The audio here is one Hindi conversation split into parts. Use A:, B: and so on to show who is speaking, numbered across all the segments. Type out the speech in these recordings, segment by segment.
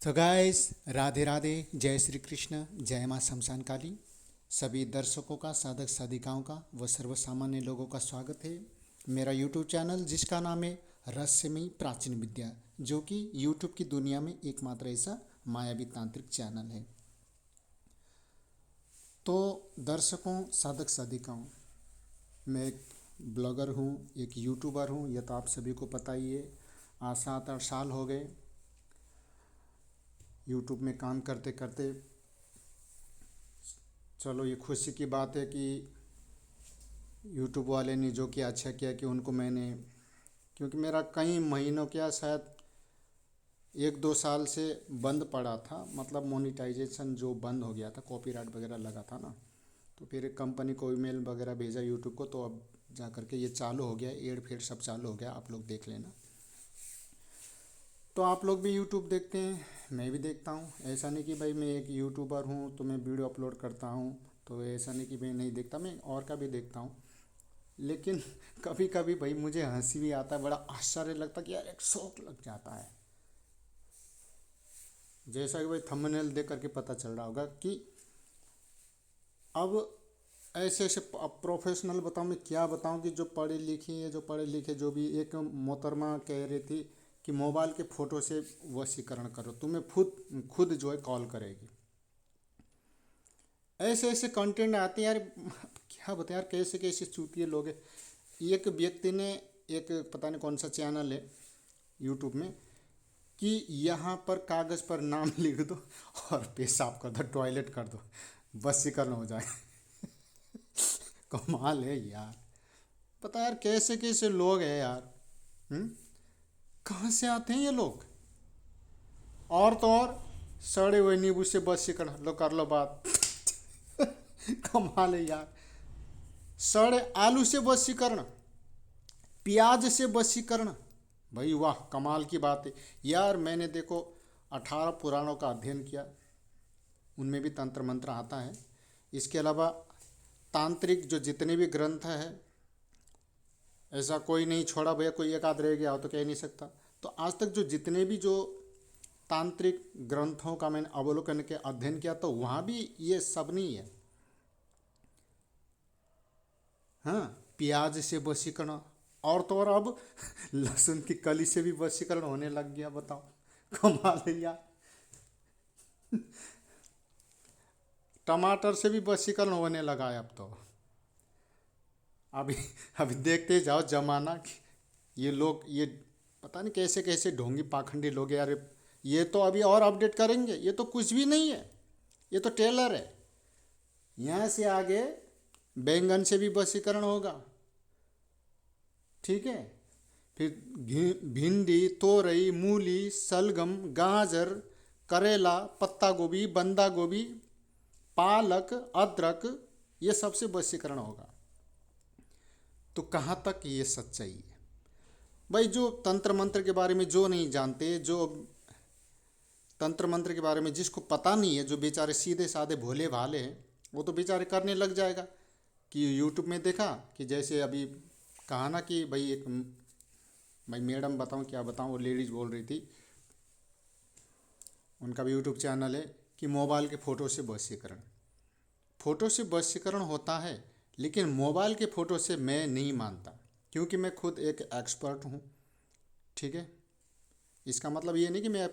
A: तो गाइस, राधे राधे, जय श्री कृष्ण, जय माँ शमशान काली। सभी दर्शकों का, साधक साधिकाओं का व सर्वसामान्य लोगों का स्वागत है मेरा यूट्यूब चैनल जिसका नाम है रहस्यमयी प्राचीन विद्या, जो कि यूट्यूब की दुनिया में एकमात्र ऐसा मायावी तांत्रिक चैनल है। तो दर्शकों, साधक साधिकाओं, मैं एक ब्लॉगर हूँ, एक यूट्यूबर हूँ, यह तो आप सभी को पता ही है। आज 7-8 साल हो गए यूट्यूब में काम करते करते। चलो, ये खुशी की बात है कि यूट्यूब वाले ने जो किया अच्छा किया कि उनको मैंने, क्योंकि मेरा कई महीनों क्या शायद 1-2 साल से बंद पड़ा था, मतलब मोनेटाइजेशन जो बंद हो गया था, कॉपीराइट वगैरह लगा था ना। तो फिर एक कंपनी को ईमेल वगैरह भेजा यूट्यूब को, तो अब जा कर के ये चालू हो गया, एड फेड सब चालू हो गया, आप लोग देख लेना। तो आप लोग भी यूट्यूब देखते हैं, मैं भी देखता हूँ। ऐसा नहीं कि भाई मैं एक यूट्यूबर हूँ तो मैं वीडियो अपलोड करता हूँ, तो ऐसा नहीं कि मैं नहीं देखता, मैं और का भी देखता हूँ। लेकिन कभी कभी भाई मुझे हंसी भी आता है, बड़ा आश्चर्य लगता है कि यार एक शौक लग जाता है। जैसा कि भाई थंबनेल देख करके पता चल रहा होगा कि अब ऐसे ऐसे प्रोफेशनल बताऊँ, मैं क्या बताऊँ कि जो पढ़े लिखे हैं, जो पढ़े लिखे, जो भी एक मोहतरमा कह रही थी कि मोबाइल के फ़ोटो से वशीकरण करो, तुम्हें खुद खुद जो है कॉल करेगी। ऐसे ऐसे कंटेंट आते हैं यार, क्या बताएं यार, कैसे कैसे चूतिए लोग हैं। एक व्यक्ति ने, एक पता नहीं कौन सा चैनल है यूट्यूब में, कि यहाँ पर कागज़ पर नाम लिख दो और पेशाब कर दो, टॉयलेट कर दो, वशीकरण हो जाए। कमाल है यार। पता यार कैसे कैसे लोग हैं यार। हम्म कहाँ से आते हैं ये लोग। और तो और, सड़े हुए नींबू से वशीकरण लो, कर लो बात। कमाल है यार। सड़े आलू से वशीकरण, प्याज से वशीकरण, भाई वाह, कमाल की बात है यार। मैंने देखो 18 पुराणों का अध्ययन किया, उनमें भी तंत्र मंत्र आता है। इसके अलावा तांत्रिक जो जितने भी ग्रंथ हैं, ऐसा कोई नहीं छोड़ा भैया, कोई एक आध रह गया हो तो कह नहीं सकता। तो आज तक जो जितने भी जो तांत्रिक ग्रंथों का मैंने अवलोकन के अध्ययन किया, तो वहाँ भी ये सब नहीं है। हाँ, प्याज से वशीकरण, और तो और अब लहसुन की कली से भी वशीकरण होने लग गया, बताओ। कमाल है यार। टमाटर से भी वशीकरण होने लगा है अब तो। अभी अभी देखते जाओ जमाना कि ये लोग, ये पता नहीं कैसे कैसे ढोंगी पाखंडी लोग हैं यार। ये तो अभी और अपडेट करेंगे, ये तो कुछ भी नहीं है, ये तो टेलर है। यहाँ से आगे बैंगन से भी वशीकरण होगा, ठीक है। फिर भिंडी, तोरई, मूली, सलगम, गाजर, करेला, पत्ता गोभी, बंदा गोभी, पालक, अदरक, ये सबसे वशीकरण होगा। तो कहाँ तक ये सच्चाई है भाई। जो तंत्र मंत्र के बारे में जो नहीं जानते, जो तंत्र मंत्र के बारे में जिसको पता नहीं है, जो बेचारे सीधे साधे भोले भाले हैं, वो तो बेचारे करने लग जाएगा। कि यूट्यूब में देखा कि जैसे अभी कहा ना कि भाई एक, भाई मैडम बताऊँ क्या बताऊँ, वो लेडीज़ बोल रही थी, उनका भी यूट्यूब चैनल है, कि मोबाइल के फ़ोटो से वशीकरण, फ़ोटो से वशीकरण होता है, लेकिन मोबाइल के फ़ोटो से मैं नहीं मानता, क्योंकि मैं खुद एक एक्सपर्ट हूँ, ठीक है। इसका मतलब ये नहीं कि मैं,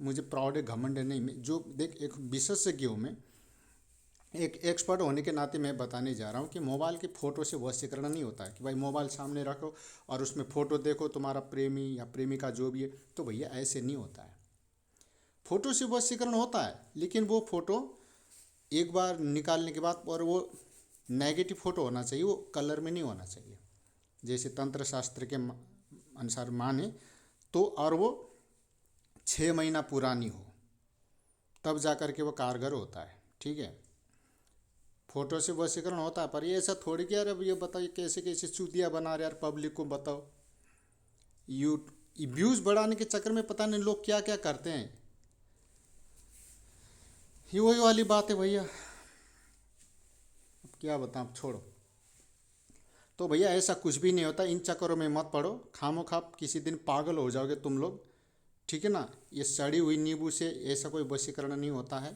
A: मुझे प्राउड है, घमंड है, नहीं। मैं जो देख, एक विशेषज्ञ हूँ मैं, एक एक्सपर्ट होने के नाते मैं बताने जा रहा हूँ कि मोबाइल के फ़ोटो से वशीकरण नहीं होता है। कि भाई मोबाइल सामने रखो और उसमें फ़ोटो देखो तुम्हारा प्रेमी या प्रेमिका जो भी है, तो भैया ऐसे नहीं होता है। फ़ोटो से वशीकरण होता है, लेकिन वो फ़ोटो एक बार निकालने के बाद, और वो नेगेटिव फ़ोटो होना चाहिए, वो कलर में नहीं होना चाहिए, जैसे तंत्र शास्त्र के अनुसार माने तो। और वो 6 महीना पुरानी हो, तब जा कर के वो कारगर होता है, ठीक है। फोटो से वशीकरण होता है, पर ये ऐसा थोड़ी कि यार अब ये बताइए कैसे कैसे चूतिया बना रहे यार, पब्लिक को बताओ। यू व्यूज़ बढ़ाने के चक्कर में पता नहीं लोग क्या क्या करते हैं। ये वही वाली बात है भैया, अब क्या बताऊँ, छोड़ो। तो भैया ऐसा कुछ भी नहीं होता, इन चक्करों में मत पड़ो, खामो खाप किसी दिन पागल हो जाओगे तुम लोग। ठीक है ना। ये सड़ी हुई नींबू से ऐसा कोई वशीकरण नहीं होता है।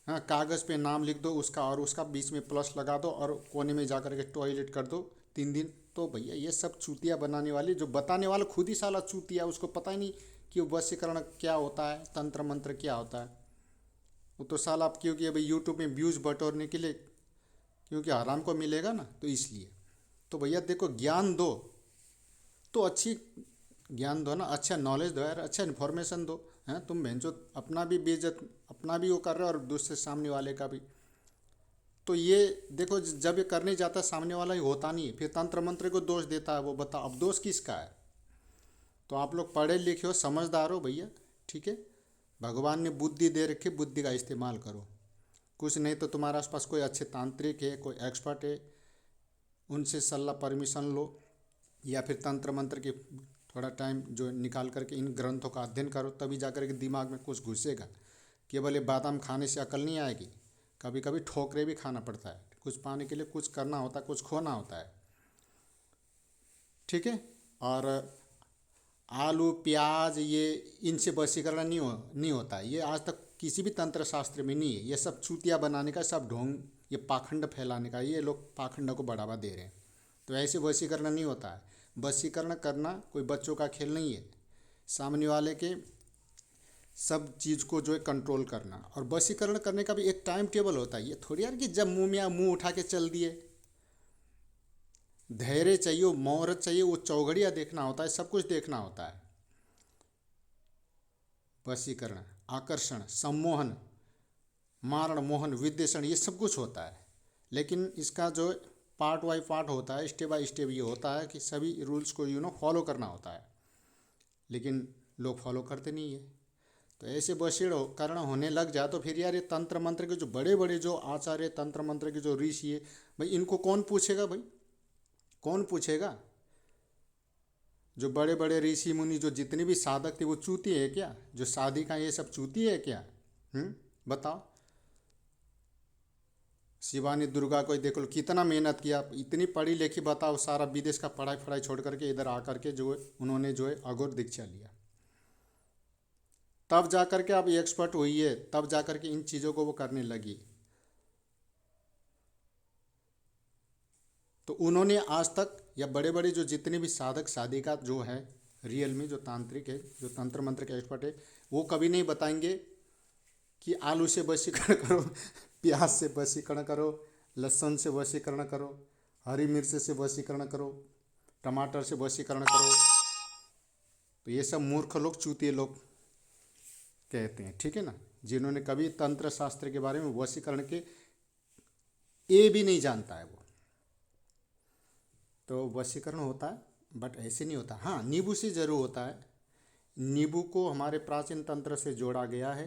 A: हाँ, कागज़ पे नाम लिख दो उसका और उसका बीच में प्लस लगा दो और कोने में जा कर के टॉयलेट कर दो 3 दिन। तो भैया ये सब चूतिया बनाने वाली, जो बताने वाला खुद ही साला चूतिया, उसको पता ही नहीं कि वशीकरण क्या होता है, तंत्र मंत्र क्या होता है। वो तो साला आप, क्योंकि अभी यूट्यूब में व्यूज़ बटोरने के लिए, क्योंकि आराम को मिलेगा ना, तो इसलिए। तो भैया देखो, ज्ञान दो तो अच्छी ज्ञान दो ना, अच्छा नॉलेज दो यार, अच्छा इन्फॉर्मेशन दो। हैं तुम बहन जो अपना भी बेइज्जत, अपना भी वो कर रहे हो और दूसरे सामने वाले का भी। तो ये देखो, जब ये करने जाता है सामने वाला ही होता नहीं है, फिर तंत्र मंत्र को दोष देता है। वो बताओ अब दोष किसका है। तो आप लोग पढ़े लिखे हो, समझदार हो भैया, ठीक है। भगवान ने बुद्धि दे रखी, बुद्धि का इस्तेमाल करो। कुछ नहीं तो तुम्हारे आसपास कोई अच्छे तांत्रिक है, कोई एक्सपर्ट है, उनसे सलाह परमिशन लो, या फिर तंत्र मंत्र की थोड़ा टाइम जो निकाल करके इन ग्रंथों का अध्ययन करो, तभी जा कर के दिमाग में कुछ घुसेगा। केवल ये बादाम खाने से अकल नहीं आएगी, कभी कभी ठोकरे भी खाना पड़ता है। कुछ पाने के लिए कुछ करना होता है, कुछ खोना होता है, ठीक है। और आलू प्याज ये, इनसे वशीकरण नहीं होता है। ये आज तक किसी भी तंत्र शास्त्र में नहीं है। ये सब चूतिया बनाने का, सब ढोंग, ये पाखंड फैलाने का, ये लोग पाखंड को बढ़ावा दे रहे हैं। तो ऐसे वशीकरण नहीं होता है। वशीकरण करना कोई बच्चों का खेल नहीं है। सामने वाले के सब चीज़ को जो है कंट्रोल करना, और वशीकरण करने का भी एक टाइम टेबल होता है। ये थोड़ी यार कि जब मुंह में मुंह उठा के चल दिए। धैर्य चाहिए, मुहूर्त चाहिए, वो चौघड़िया देखना होता है, सब कुछ देखना होता है। वशीकरण, आकर्षण, सम्मोहन, मारण, मोहन, विद्वेषण, ये सब कुछ होता है। लेकिन इसका जो पार्ट बाई पार्ट होता है, स्टेप बाई स्टेप ये होता है कि सभी रूल्स को फॉलो करना होता है। लेकिन लोग फॉलो करते नहीं है। तो ऐसे वशीकरण होने लग जाए तो फिर यार ये तंत्र मंत्र के जो बड़े बड़े जो आचार्य, तंत्र मंत्र के जो ऋषि है, भाई इनको कौन पूछेगा भाई, कौन पूछेगा। जो बड़े बड़े ऋषि मुनि, जो जितने भी साधक थे, वो चूती है क्या? जो साधिका ये सब चूती है क्या? बताओ। शिवानी दुर्गा को ही देख लो, कितना मेहनत किया, इतनी पढ़ी लिखी, बताओ सारा विदेश का पढ़ाई पढ़ाई छोड़ करके इधर आकर के जो है उन्होंने जो है अघोर दीक्षा लिया। तब जा कर के अब एक्सपर्ट हुई है, तब जा कर के इन चीज़ों को वो करने लगी। तो उन्होंने आज तक, या बड़े बड़े जो जितने भी साधक साधिका जो है, रियल में जो तांत्रिक है, जो तंत्र मंत्र के एक्सपर्ट है, वो कभी नहीं बताएंगे कि आलू से वशीकरण करो, प्याज से वशीकरण करो, लहसुन से वशीकरण करो, हरी मिर्च से वशीकरण करो, टमाटर से वशीकरण करो। तो ये सब मूर्ख लोग, चूतिए लोग कहते हैं, ठीक है ना, जिन्होंने कभी तंत्र शास्त्र के बारे में, वशीकरण के ए भी नहीं जानता है वो। तो वशीकरण होता है, बट ऐसे नहीं होता। हाँ, नींबू से ज़रूर होता है। नींबू को हमारे प्राचीन तंत्र से जोड़ा गया है,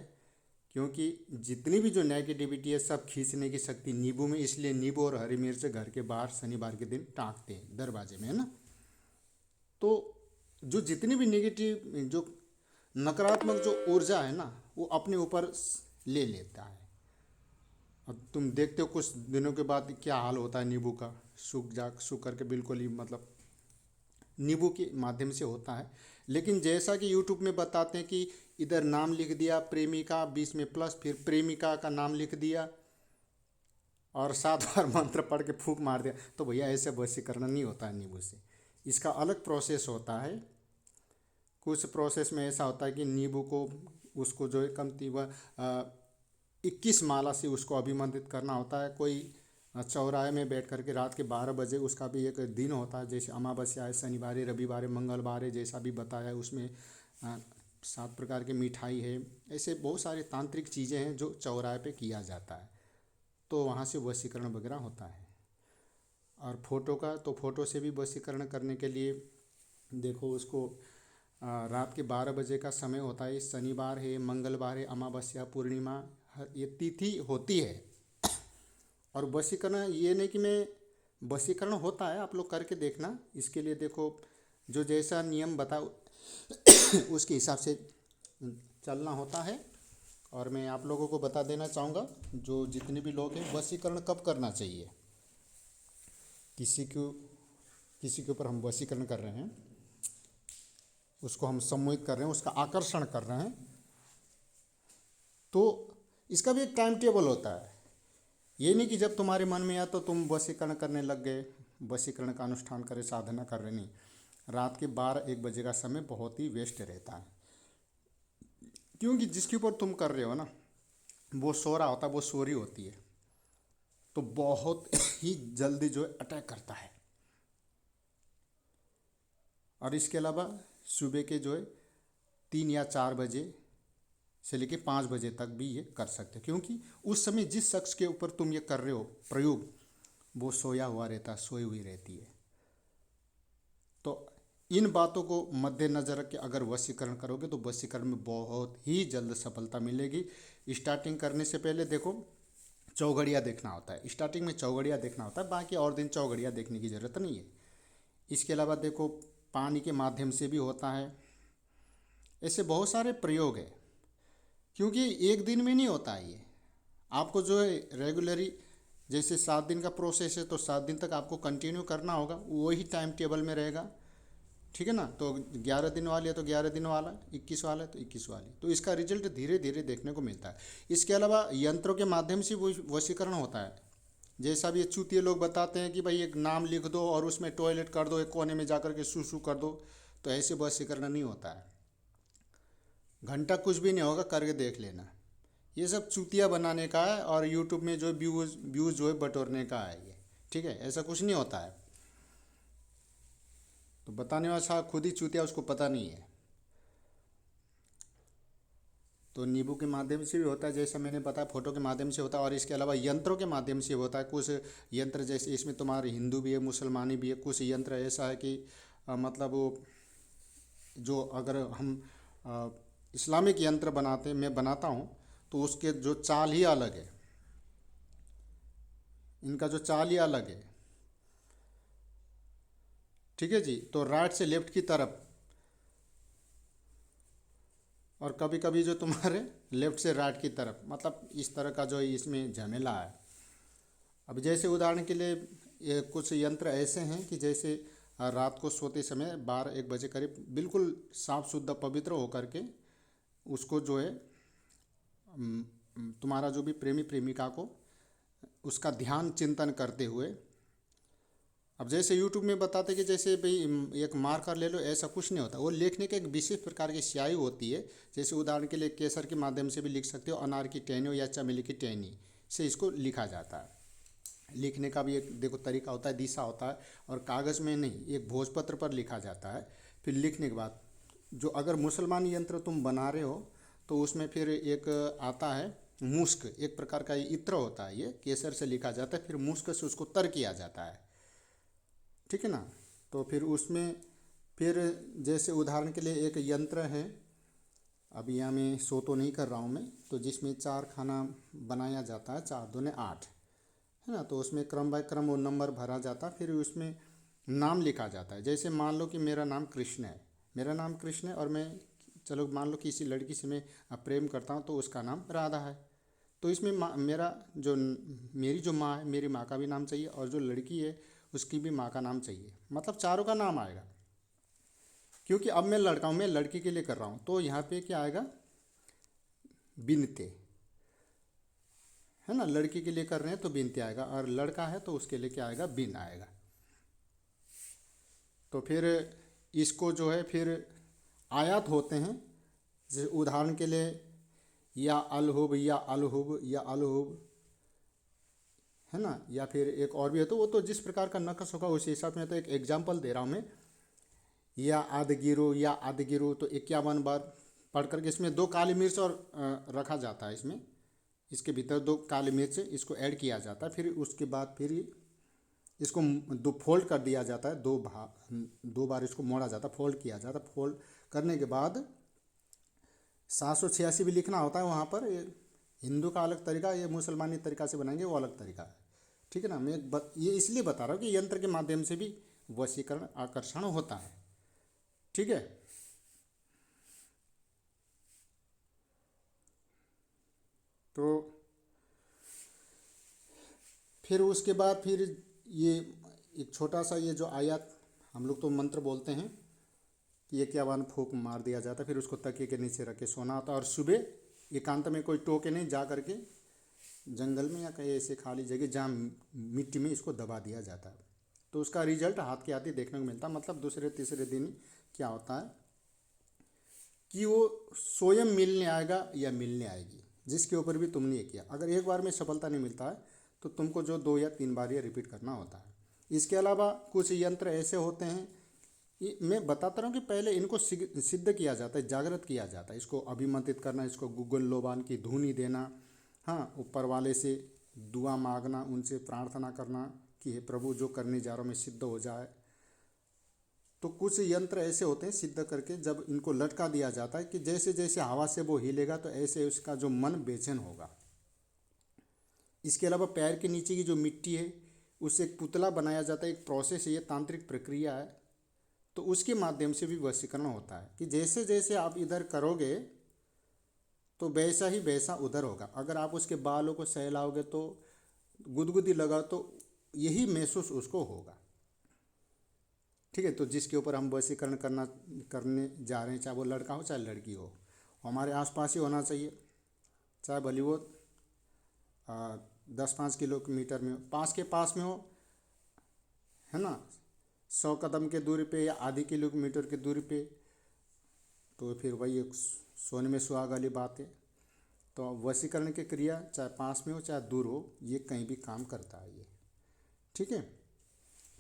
A: क्योंकि जितनी भी जो नेगेटिविटी है सब खींचने की शक्ति नींबू में, इसलिए नींबू और हरी मिर्च घर के बाहर शनिवार के दिन टाँगते हैं दरवाजे में, है ना। तो जो जितनी भी नेगेटिव, जो नकारात्मक जो ऊर्जा है ना, वो अपने ऊपर ले लेता है। अब तुम देखते हो कुछ दिनों के बाद क्या हाल होता है नींबू का, सूख करके बिल्कुल ही, मतलब नींबू के माध्यम से होता है। लेकिन जैसा कि यूट्यूब में बताते हैं कि इधर नाम लिख दिया प्रेमिका, बीच में प्लस, फिर प्रेमिका का नाम लिख दिया और 7 बार मंत्र पढ़ के फूंक मार दिया, तो भैया ऐसे वशीकरण नहीं होता है नींबू से। इसका अलग प्रोसेस होता है। कुछ प्रोसेस में ऐसा होता है कि नींबू को, उसको जो है कमती व 21 माला से उसको अभिमंत्रित करना होता है। कोई चौराहे में बैठ करके रात के 12 बजे, उसका भी एक दिन होता है, जैसे अमावस्या है, शनिवार है, रविवार है, मंगलवार है, जैसा भी बताया है उसमें 7 प्रकार की मिठाई है। ऐसे बहुत सारी तांत्रिक चीज़ें हैं जो चौराहे पे किया जाता है, तो वहाँ से वशीकरण वगैरह होता है। और फोटो का, तो फोटो से भी वशीकरण करने के लिए देखो, उसको रात के 12 बजे का समय होता है। शनिवार है, मंगलवार है, अमावस्या, पूर्णिमा, ये तिथि होती है। और वशीकरण ये नहीं कि मैं, वशीकरण होता है, आप लोग करके देखना। इसके लिए देखो, जो जैसा नियम बताओ उसके हिसाब से चलना होता है। और मैं आप लोगों को बता देना चाहूँगा, जो जितने भी लोग हैं, वशीकरण कब करना चाहिए। किसी को, किसी के ऊपर हम वशीकरण कर रहे हैं, उसको हम सम्मोहित कर रहे हैं, उसका आकर्षण कर रहे हैं, तो इसका भी एक टाइम टेबल होता है। ये नहीं कि जब तुम्हारे मन में आया तो तुम वशीकरण करने लग गए, वशीकरण का अनुष्ठान करे, साधना कर रहे, नहीं। रात के 12-1 बजे का समय बहुत ही वेस्ट रहता है, क्योंकि जिसके ऊपर तुम कर रहे हो ना वो सो रहा होता है, वो सो रही होती है, तो बहुत ही जल्दी जो है अटैक करता है। और इसके अलावा सुबह के जो है 3 या 4 बजे से लेके 5 बजे तक भी ये कर सकते हो, क्योंकि उस समय जिस शख्स के ऊपर तुम ये कर रहे हो प्रयोग, वो सोया हुआ रहता है, सोई हुई रहती है। तो इन बातों को मद्देनजर रख के अगर वशीकरण करोगे तो वशीकरण में बहुत ही जल्द सफलता मिलेगी। स्टार्टिंग करने से पहले देखो चौघड़िया देखना होता है, स्टार्टिंग में चौघड़िया देखना होता है, बाकी और दिन चौघड़िया देखने की ज़रूरत नहीं है। इसके अलावा देखो पानी के माध्यम से भी होता है, ऐसे बहुत सारे प्रयोग है, क्योंकि एक दिन में नहीं होता है ये। आपको जो है रेगुलरी, जैसे 7 दिन का प्रोसेस है तो 7 दिन तक आपको कंटिन्यू करना होगा, वही टाइम टेबल में रहेगा, ठीक है ना। तो 11 दिन वाली है तो 11 दिन वाला, 21 वाला है तो 21 वाली, तो इसका रिजल्ट धीरे धीरे देखने को मिलता है। इसके अलावा यंत्रों के माध्यम से वो वशीकरण होता है। जैसा भी ये चूतिए लोग बताते हैं कि भाई एक नाम लिख दो और उसमें टॉयलेट कर दो, एक कोने में जाकर के सूसू कर दो, तो ऐसे वशीकरण नहीं होता है। घंटा कुछ भी नहीं होगा, करके देख लेना। ये सब चूतिया बनाने का है और यूट्यूब में जो व्यूज़ व्यूज़ जो है बटोरने का है ये, ठीक है, ऐसा कुछ नहीं होता है। तो बताने वाला खुद ही चूतिया, उसको पता नहीं है। तो नींबू के माध्यम से भी होता है, जैसा मैंने बताया, फोटो के माध्यम से होता है, और इसके अलावा यंत्रों के माध्यम से होता है। कुछ यंत्र जैसे इसमें तुम्हारे हिंदू भी है, मुसलमानी भी है, कुछ यंत्र ऐसा है कि मतलब वो जो अगर हम अ, इस्लामिक यंत्र बनाते हैं, मैं बनाता हूँ, तो उसके जो चाल ही अलग है, इनका जो चाल ही अलग है, ठीक है जी। तो राइट से लेफ्ट की तरफ, और कभी कभी जो तुम्हारे लेफ्ट से राइट की तरफ, मतलब इस तरह का जो इसमें झमेला है। अब जैसे उदाहरण के लिए ये कुछ यंत्र ऐसे हैं कि जैसे रात को सोते समय 12-1 बजे करीब बिल्कुल साफ शुद्ध पवित्र होकर के उसको जो है तुम्हारा जो भी प्रेमी प्रेमिका को उसका ध्यान चिंतन करते हुए, अब जैसे यूट्यूब में बताते कि जैसे भाई एक मार्कर ले लो, ऐसा कुछ नहीं होता। वो लिखने के एक विशेष प्रकार की स्याही होती है। जैसे उदाहरण के लिए केसर के माध्यम से भी लिख सकते हो, अनार की टहनी या चमेली की टहनी से इसको लिखा जाता है। लिखने का भी एक देखो तरीका होता है, दिशा होता है, और कागज़ में नहीं, एक भोजपत्र पर लिखा जाता है। फिर लिखने के बाद जो अगर मुसलमान यंत्र तुम बना रहे हो तो उसमें फिर एक आता है मुस्क, एक प्रकार का इत्र होता है, ये केसर से लिखा जाता है, फिर मुस्क से उसको तर किया जाता है, ठीक है ना। तो फिर उसमें फिर जैसे उदाहरण के लिए एक यंत्र है, अभी यहाँ मैं शो तो नहीं कर रहा हूँ मैं, तो जिसमें 4 खाना बनाया जाता है, 4 दूने 8, है ना। तो उसमें क्रम बाय क्रम वो नंबर भरा जाता है, फिर उसमें नाम लिखा जाता है। जैसे मान लो कि मेरा नाम कृष्ण है, मेरा नाम कृष्ण है, और मैं, चलो मान लो किसी लड़की से मैं प्रेम करता हूँ तो उसका नाम राधा है, तो इसमें मेरा जो मेरी जो माँ है, मेरी माँ का भी नाम चाहिए, और जो लड़की है उसकी भी माँ का नाम चाहिए, मतलब चारों का नाम आएगा। क्योंकि अब मैं लड़का हूँ, मैं लड़की के लिए कर रहा हूँ, तो यहाँ पे क्या आएगा, बिनते, है ना। लड़की के लिए कर रहे हैं तो बिनते आएगा, और लड़का है तो उसके लिए क्या आएगा, बिन आएगा। तो फिर इसको जो है फिर आयात होते हैं, जैसे उदाहरण के लिए या अलहुब या अलहुब या अलहुब, है ना। या फिर एक और भी है, तो वो तो जिस प्रकार का नक्श होगा उसी हिसाब में। तो एक एग्जांपल दे रहा हूँ मैं, या आदगिरो, तो 51 बार पढ़ करके इसमें 2 काली मिर्च और रखा जाता है, इसमें इसके भीतर 2 काली मिर्च इसको ऐड किया जाता है। फिर उसके बाद फिर इसको दो फोल्ड कर दिया जाता है, 2 बार इसको मोड़ा जाता है, फोल्ड किया जाता है। फोल्ड करने के बाद 786 भी लिखना होता है वहाँ पर। ये हिंदू का अलग तरीका, ये मुसलमानी तरीका से बनाएंगे वो अलग तरीका है, ठीक है ना। मैं ये इसलिए बता रहा हूँ कि यंत्र के माध्यम से भी वशीकरण आकर्षण होता है, ठीक है। तो फिर उसके बाद फिर ये एक छोटा सा ये जो आयत, हम लोग तो मंत्र बोलते हैं कि एकावन फूंक मार दिया जाता, फिर उसको तकिए के नीचे रख के सोना होता, और सुबह एकांत में कोई टोके नहीं, जा करके जंगल में या कहीं ऐसे खाली जगह जहाँ मिट्टी में इसको दबा दिया जाता है। तो उसका रिजल्ट हाथ के हाथ ही देखने को मिलता है। मतलब दूसरे तीसरे दिन क्या होता है कि वो स्वयं मिलने आएगा या मिलने आएगी, जिसके ऊपर भी तुमने ये किया। अगर एक बार में सफलता नहीं मिलता है तो तुमको जो 2 या 3 बार ये रिपीट करना होता है। इसके अलावा कुछ यंत्र ऐसे होते हैं, मैं बताता रहा हूँ कि पहले इनको सिद्ध किया जाता है, जागृत किया जाता है। इसको अभिमंत्रित करना, इसको गुग्गल लोबान की धुनी देना, हाँ, ऊपर वाले से दुआ मांगना, उनसे प्रार्थना करना कि हे प्रभु जो करने जा रहा हूँ मैं सिद्ध हो जाए। तो कुछ यंत्र ऐसे होते हैं सिद्ध करके जब इनको लटका दिया जाता है कि जैसे जैसे हवा से वो हिलेगा तो ऐसे उसका जो मन बेचैन होगा। इसके अलावा पैर के नीचे की जो मिट्टी है उससे एक पुतला बनाया जाता है, एक प्रोसेस है, ये तांत्रिक प्रक्रिया है। तो उसके माध्यम से भी वशीकरण होता है कि जैसे जैसे आप इधर करोगे तो वैसा ही वैसा उधर होगा। अगर आप उसके बालों को सहलाओगे तो गुदगुदी लगाओ तो यही महसूस उसको होगा। ठीक है, तो जिसके ऊपर हम वशीकरण करने जा रहे हैं, चाहे वो लड़का हो चाहे लड़की हो, हमारे आसपास ही होना चाहिए। चाहे भले वो 10-5 किलोमीटर में हो, पास के पास में हो, है ना, 100 कदम के दूरी पे या आधी किलोमीटर की दूरी पे, तो फिर वही एक सोने में सुहाग वाली बात है। तो वशीकरण की क्रिया चाहे पास में हो चाहे दूर हो, ये कहीं भी काम करता है ये। ठीक है,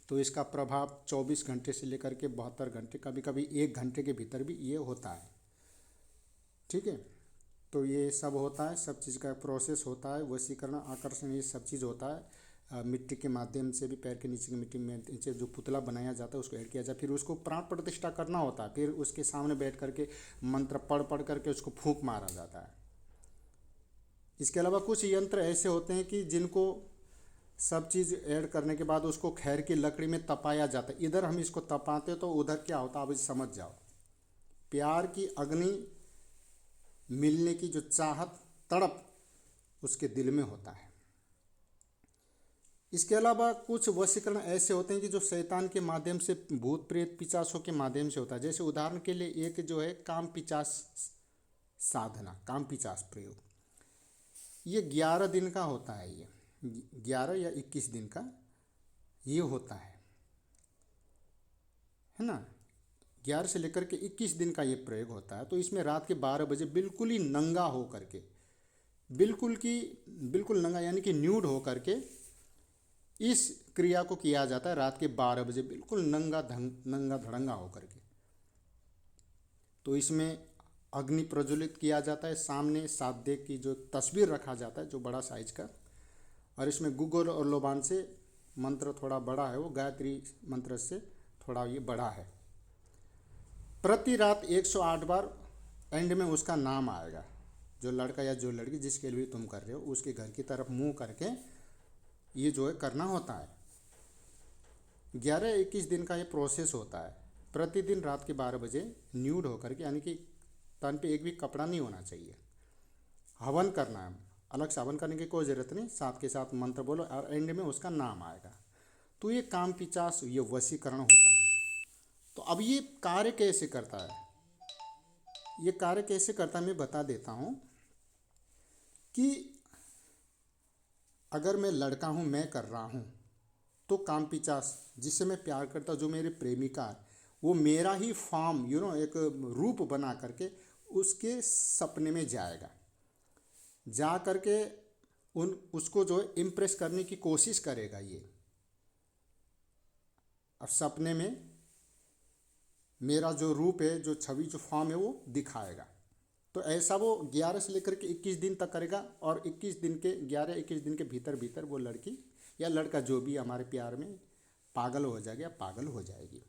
A: तो इसका प्रभाव 24 घंटे से लेकर के 72 घंटे, कभी कभी 1 घंटे के भीतर भी ये होता है। ठीक है, तो ये सब होता है, सब चीज़ का प्रोसेस होता है, वशीकरण, आकर्षण, ये सब चीज़ होता है। मिट्टी के माध्यम से भी, पैर के नीचे की मिट्टी में नीचे जो पुतला बनाया जाता है उसको ऐड किया जाता है, फिर उसको प्राण प्रतिष्ठा करना होता है, फिर उसके सामने बैठ करके मंत्र पढ़ पढ़ करके उसको फूंक मारा जाता है। इसके अलावा कुछ यंत्र ऐसे होते हैं कि जिनको सब चीज़ ऐड करने के बाद उसको खैर की लकड़ी में तपाया जाता है। इधर हम इसको तपाते तो उधर क्या होता है, अब समझ जाओ। प्यार की अग्नि, मिलने की जो चाहत, तड़प उसके दिल में होता है। इसके अलावा कुछ वशीकरण ऐसे होते हैं कि जो शैतान के माध्यम से, भूत प्रेत पिशाचों के माध्यम से होता है। जैसे उदाहरण के लिए एक जो है काम पिचास साधना, काम पिचास प्रयोग, ये 11 दिन का होता है। ये 11 या 21 दिन का ये होता है ना, 11 से लेकर के 21 दिन का ये प्रयोग होता है। तो इसमें रात के 12 बजे बिल्कुल ही नंगा हो करके, बिल्कुल नंगा यानी कि न्यूड हो करके इस क्रिया को किया जाता है। रात के 12 बजे बिल्कुल नंगा धड़ंगा हो करके। तो इसमें अग्नि प्रज्वलित किया जाता है, सामने साध्य की जो तस्वीर रखा जाता है, जो बड़ा साइज का, और इसमें गुग्गल और लोबान से, मंत्र थोड़ा बड़ा है, वो गायत्री मंत्र से थोड़ा ये बड़ा है। प्रति रात 108 बार एंड में उसका नाम आएगा। जो लड़का या जो लड़की जिसके लिए तुम कर रहे हो उसके घर की तरफ मुंह करके ये जो है करना होता है। 11-21 दिन का ये प्रोसेस होता है। प्रतिदिन रात के 12 बजे न्यूड होकर के, यानी कि तन पे एक भी कपड़ा नहीं होना चाहिए, हवन करना है। अलग से हवन करने की कोई ज़रूरत नहीं, साथ के साथ मंत्र बोलो और एंड में उसका नाम आएगा। तो ये काम पिचास, ये वशीकरण होता है। तो अब ये कार्य कैसे करता है, ये कार्य कैसे करता है मैं बता देता हूँ कि अगर मैं लड़का हूँ, मैं कर रहा हूँ, तो काम पिचास जिससे मैं प्यार करता हूँ, जो मेरे प्रेमिका है, वो मेरा ही फॉर्म एक रूप बना करके उसके सपने में जाएगा, जा करके उसको जो है इम्प्रेस करने की कोशिश करेगा ये, और सपने में मेरा जो रूप है, जो छवि, जो फॉर्म है वो दिखाएगा। तो ऐसा वो 11 से लेकर के 21 दिन तक करेगा, और 11-21 दिन के भीतर भीतर वो लड़की या लड़का जो भी हमारे प्यार में पागल हो जाएगा, पागल हो जाएगी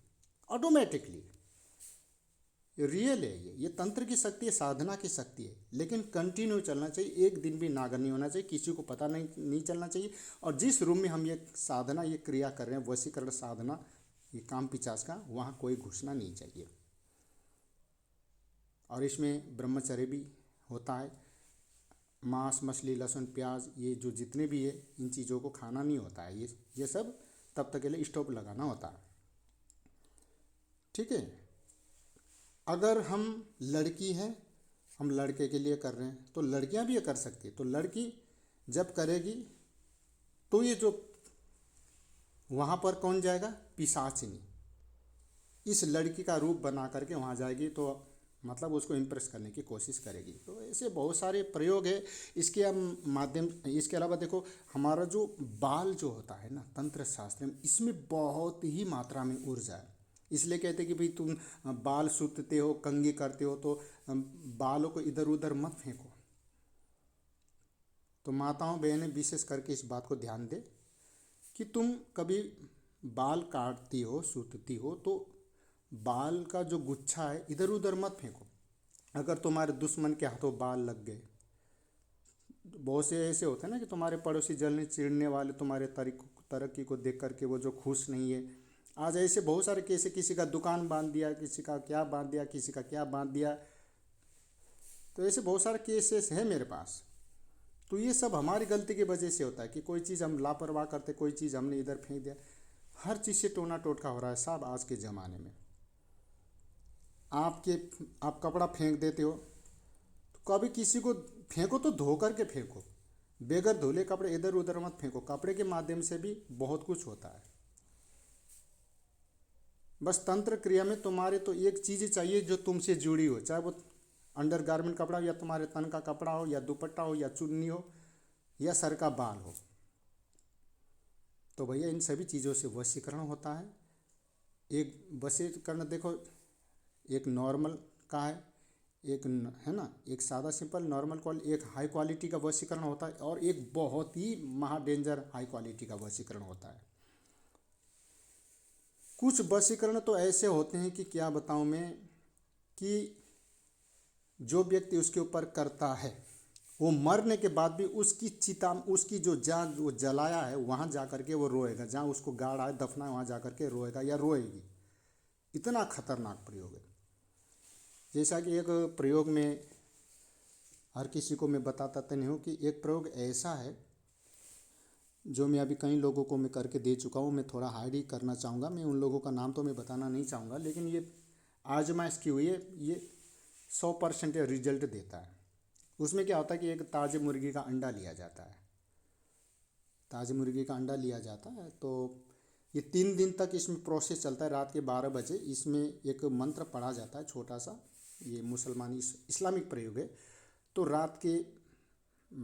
A: ऑटोमेटिकली। रियल है ये तंत्र की शक्ति है, साधना की शक्ति है, लेकिन कंटिन्यू चलना चाहिए, एक दिन भी नागा नहीं होना चाहिए, किसी को पता नहीं चलना चाहिए। और जिस रूम में हम ये साधना, ये क्रिया कर रहे हैं, वशीकरण साधना, ये काम पिचास का, वहाँ कोई घुसना नहीं चाहिए। और इसमें ब्रह्मचर्य भी होता है। मांस, मछली, लहसुन, प्याज, ये जो जितने भी है, इन चीज़ों को खाना नहीं होता है। ये सब तब तक के लिए स्टॉप लगाना होता है। ठीक है, अगर हम लड़की हैं, हम लड़के के लिए कर रहे हैं, तो लड़कियां भी ये कर सकती है। तो लड़की जब करेगी तो ये जो वहाँ पर कौन जाएगा, पिशाचिनी इस लड़की का रूप बना करके वहाँ जाएगी, तो मतलब उसको इम्प्रेस करने की कोशिश करेगी। तो ऐसे बहुत सारे प्रयोग है इसके हम माध्यम। इसके अलावा देखो, हमारा जो बाल जो होता है ना, तंत्र शास्त्र में इसमें बहुत ही मात्रा में ऊर्जा है। इसलिए कहते हैं कि भाई तुम बाल सूतते हो, कंघी करते हो, तो बालों को इधर उधर मत फेंको। तो माताओं बहनें विशेष करके इस बात को ध्यान दे कि तुम कभी बाल काटती हो, सूतती हो, तो बाल का जो गुच्छा है इधर उधर मत फेंको। अगर तुम्हारे दुश्मन के हाथों बाल लग गए, बहुत से ऐसे होते हैं ना कि तुम्हारे पड़ोसी जलने चिढ़ने वाले तुम्हारे तरक्की को देख करके वो जो खुश नहीं है। आज ऐसे बहुत सारे केस है, किसी का दुकान बांध दिया, किसी का क्या बांध दिया, किसी का क्या बांध दिया। तो ऐसे बहुत सारे केसेस है मेरे पास। तो ये सब हमारी गलती की वजह से होता है कि कोई चीज़ हम लापरवाह करते, कोई चीज़ हमने इधर फेंक दिया। हर चीज़ से टोना टोटका हो रहा है साहब आज के ज़माने में। आपके आप कपड़ा फेंक देते हो, तो कभी किसी को फेंको तो धो करके फेंको, बेगर धुले कपड़े इधर उधर मत फेंको। कपड़े के माध्यम से भी बहुत कुछ होता है। बस तंत्र क्रिया में तुम्हारे तो एक चीज़ चाहिए जो तुमसे जुड़ी हो, चाहे वो अंडर गारमेंट कपड़ा हो, या तुम्हारे तन का कपड़ा हो, या दुपट्टा हो, या चुन्नी हो, या सर का बाल हो। तो भैया इन सभी चीज़ों से वशीकरण होता है। एक वशीकरण देखो, एक नॉर्मल का है, एक है ना, एक सादा सिंपल नॉर्मल क्वालिटी, एक हाई क्वालिटी का वशीकरण होता है, और एक बहुत ही महा डेंजर हाई क्वालिटी का वशीकरण होता है। कुछ वशीकरण तो ऐसे होते हैं कि क्या बताऊं मैं, कि जो व्यक्ति उसके ऊपर करता है वो मरने के बाद भी उसकी चिता, उसकी जो जहाँ वो जलाया है वहाँ जा करके वो रोएगा, जहाँ उसको गाड़ा है दफना है वहाँ जा करके रोएगा या रोएगी। इतना खतरनाक प्रयोग है। जैसा कि एक प्रयोग में हर किसी को मैं बताता तो नहीं हूँ कि एक प्रयोग ऐसा है जो मैं अभी कई लोगों को मैं करके दे चुका हूँ। मैं थोड़ा हाइड ही करना चाहूँगा, मैं उन लोगों का नाम तो मैं बताना नहीं चाहूँगा, लेकिन ये आजमाइश की हुई है, ये 100% रिजल्ट देता है। उसमें क्या होता है कि एक ताज़े मुर्गी का अंडा लिया जाता है, ताज़े मुर्गी का अंडा लिया जाता है। तो ये 3 दिन तक इसमें प्रोसेस चलता है। रात के 12 बजे इसमें एक मंत्र पढ़ा जाता है छोटा सा, ये मुसलमानी इस्लामिक प्रयोग है। तो रात के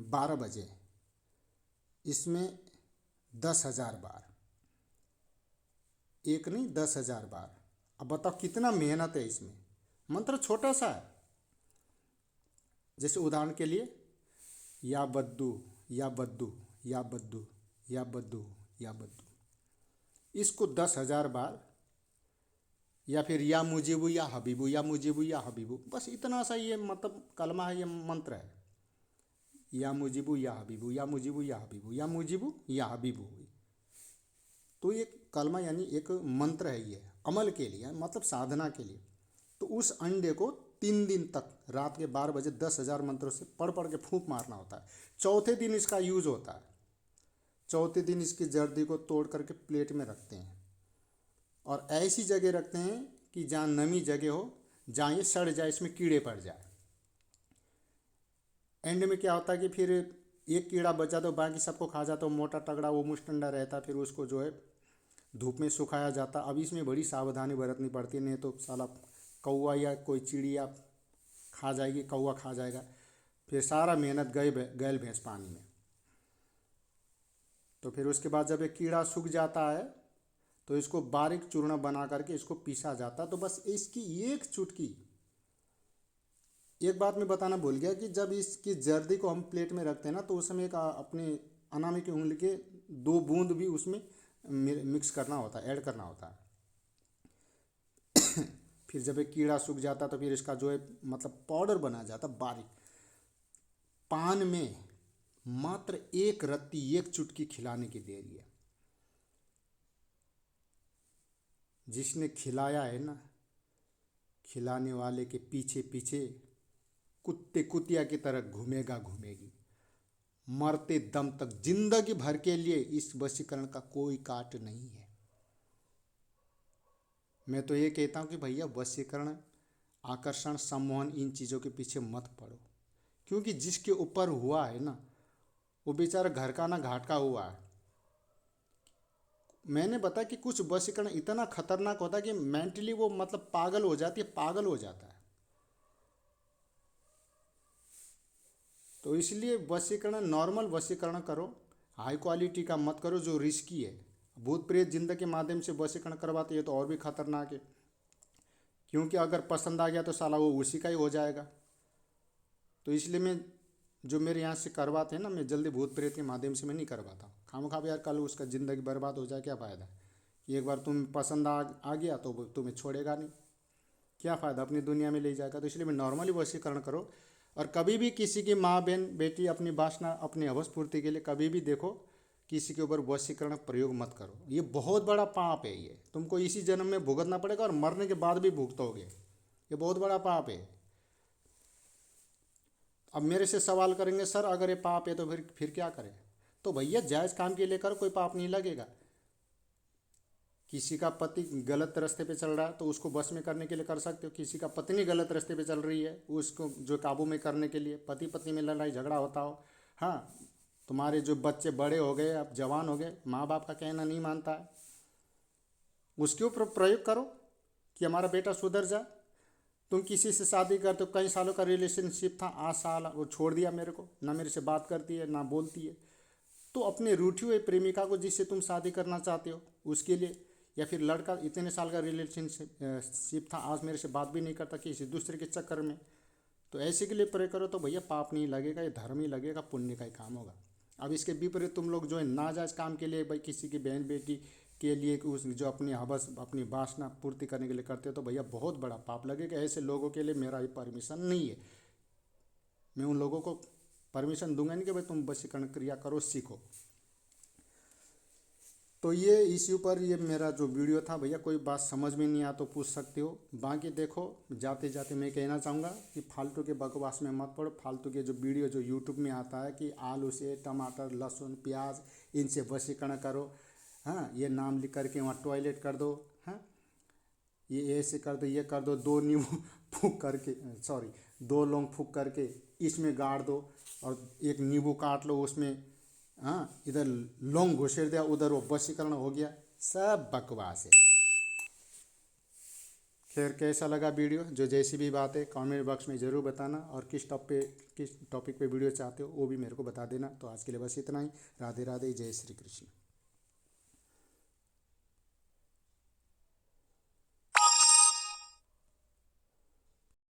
A: 12 बजे इसमें 10,000 बार, एक नहीं 10,000 बार। अब बताओ कितना मेहनत है इसमें। मंत्र छोटा सा है। जैसे उदाहरण के लिए, या बद्दू, या बद्दू, या बद्दू, या बद्दू, या बद्दू, इसको 10,000 बार, या फिर या मुजीबू या हबीबू, या मुजीबू या हबीबू, बस इतना सा ये मतलब कलमा है, ये मंत्र है। या मुजीबू या हबीबू, या मुजीबू या हबीबू, या मुजीबू या हबीबू। तो ये कलमा यानी एक मंत्र है, ये अमल के लिए मतलब साधना के लिए। तो उस अंडे को 3 दिन तक रात के 12 बजे 10,000 मंत्रों से पढ़ पढ़ के फूंक मारना होता है। चौथे दिन इसका यूज होता है। चौथे दिन इसकी जर्दी को तोड़ करके प्लेट में रखते हैं, और ऐसी जगह रखते हैं कि जहाँ नमी जगह हो, जहाँ ये सड़ जाए, इसमें कीड़े पड़ जाए। एंड में क्या होता है कि फिर एक कीड़ा बचा तो बाकी सबको खा जाता, तो मोटा तगड़ा वो मुस्टंडा रहता, फिर उसको जो है धूप में सुखाया जाता। अब इसमें बड़ी सावधानी बरतनी पड़ती है, नहीं तो साला कौवा या कोई चिड़िया खा जाएगी, कौवा खा जाएगा, फिर सारा मेहनत गए गैल भैंस पानी में। तो फिर उसके बाद जब ये कीड़ा सूख जाता है तो इसको बारीक चूर्ण बना करके इसको पीसा जाता है। तो बस इसकी एक चुटकी, एक बात मैं बताना भूल गया कि जब इसकी जर्दी को हम प्लेट में रखते हैं ना, तो उस समय एक अपने अनामी की उंगली के 2 बूंद भी उसमें मिक्स करना होता है, ऐड करना होता है। फिर जब एक कीड़ा सूख जाता तो फिर इसका जो है मतलब पाउडर बना जाता बारीक। पान में मात्र एक रत्ती, एक चुटकी खिलाने की देरी है। जिसने खिलाया है ना, खिलाने वाले के पीछे पीछे कुत्ते कुतिया की तरह घूमेगा घूमेगी, मरते दम तक, जिंदगी भर के लिए इस वशीकरण का कोई काट नहीं है। मैं तो ये कहता हूँ कि भैया वशीकरण आकर्षण, सम्मोहन, इन चीज़ों के पीछे मत पड़ो, क्योंकि जिसके ऊपर हुआ है ना वो बेचारा घर का ना घाट का हुआ है। मैंने बताया कि कुछ वशीकरण इतना खतरनाक होता है कि मेंटली वो मतलब पागल हो जाती है, पागल हो जाता है। तो इसलिए वशीकरण नॉर्मल वशीकरण करो, हाई क्वालिटी का मत करो जो रिस्की है। भूत प्रेत जिंदा के माध्यम से वशीकरण करवाते हैं तो और भी खतरनाक है, क्योंकि अगर पसंद आ गया तो साला वो उसी का ही हो जाएगा। तो इसलिए मैं जो मेरे यहाँ से करवाते हैं ना, मैं जल्दी भूत प्रेत के माध्यम से मैं नहीं करवाता। खामखा यार कल उसका ज़िंदगी बर्बाद हो जाए क्या फ़ायदा। कि एक बार तुम पसंद आ गया तो वो तुम्हें छोड़ेगा नहीं, क्या फ़ायदा, अपनी दुनिया में ले जाएगा। तो इसलिए मैं नॉर्मली वशीकरण करो। और कभी भी किसी की माँ बहन बेटी अपनी वासना अपनी हवस पूर्ति के लिए कभी भी देखो किसी के ऊपर वशीकरण प्रयोग मत करो। ये बहुत बड़ा पाप है, ये तुमको इसी जन्म में भुगतना पड़ेगा और मरने के बाद भी भुगतोगे। ये बहुत बड़ा पाप है। अब मेरे से सवाल करेंगे सर अगर ये पाप है तो फिर क्या करें। तो भैया जायज़ काम के लिए करो, कोई पाप नहीं लगेगा। किसी का पति गलत रास्ते पे चल रहा है तो उसको बस में करने के लिए कर सकते हो। किसी का पत्नी गलत रास्ते पे चल रही है उसको जो काबू में करने के लिए, पति पत्नी में लड़ाई झगड़ा होता हो, हाँ, तुम्हारे जो बच्चे बड़े हो गए अब जवान हो गए, माँ बाप का कहना नहीं मानता है, उसके ऊपर प्रयोग करो कि हमारा बेटा सुधर जाए। तुम किसी से शादी करते हो, कई सालों का रिलेशनशिप था, 8 साल वो छोड़ दिया मेरे को, ना मेरे से बात करती है ना बोलती है, तो अपने रूठी हुए प्रेमिका को जिससे तुम शादी करना चाहते हो उसके लिए, या फिर लड़का इतने साल का रिलेशनशिप था आज मेरे से बात भी नहीं करता किसी दूसरे के चक्कर में, तो ऐसे के लिए प्रे करो तो भैया पाप नहीं लगेगा, ये धर्म ही लगेगा, पुण्य का ही काम होगा। अब इसके विपरीत तुम लोग जो है नाजायज़ काम के लिए भाई किसी की बहन बेटी के लिए उस जो अपनी हवस अपनी वासना पूर्ति करने के लिए करते हो तो भैया बहुत बड़ा पाप लगेगा। ऐसे लोगों के लिए मेरा ये परमिशन नहीं है। मैं उन लोगों को परमिशन दूंगा नहीं कि भाई तुम वशीकरण क्रिया करो सीखो। तो ये इश्यू पर ये मेरा जो वीडियो था भैया, कोई बात समझ में नहीं आ तो पूछ सकते हो। बाकी देखो जाते जाते मैं कहना चाहूँगा कि फालतू के बकवास में मत पड़ो। फालतू के जो वीडियो जो यूट्यूब में आता है कि आलू से टमाटर लहसुन प्याज इनसे वशीकरण करो, हाँ, ये नाम लिख करके वहाँ टॉयलेट कर दो, हाँ, ये ऐसे कर दो, ये कर दो, 2 नींबू फूँक करके, सॉरी 2 लौंग फूँक करके इसमें गाड़ दो और एक नींबू काट लो उसमें, हाँ, इधर लौंग घुसेड़ दिया उधर वो वशीकरण हो गया। सब बकवास है। खैर कैसा लगा वीडियो, जो जैसी भी बात है कमेंट बॉक्स में ज़रूर बताना, और किस टॉपिक पे वीडियो चाहते हो वो भी मेरे को बता देना। तो आज के लिए बस इतना ही। राधे राधे, जय श्री कृष्ण।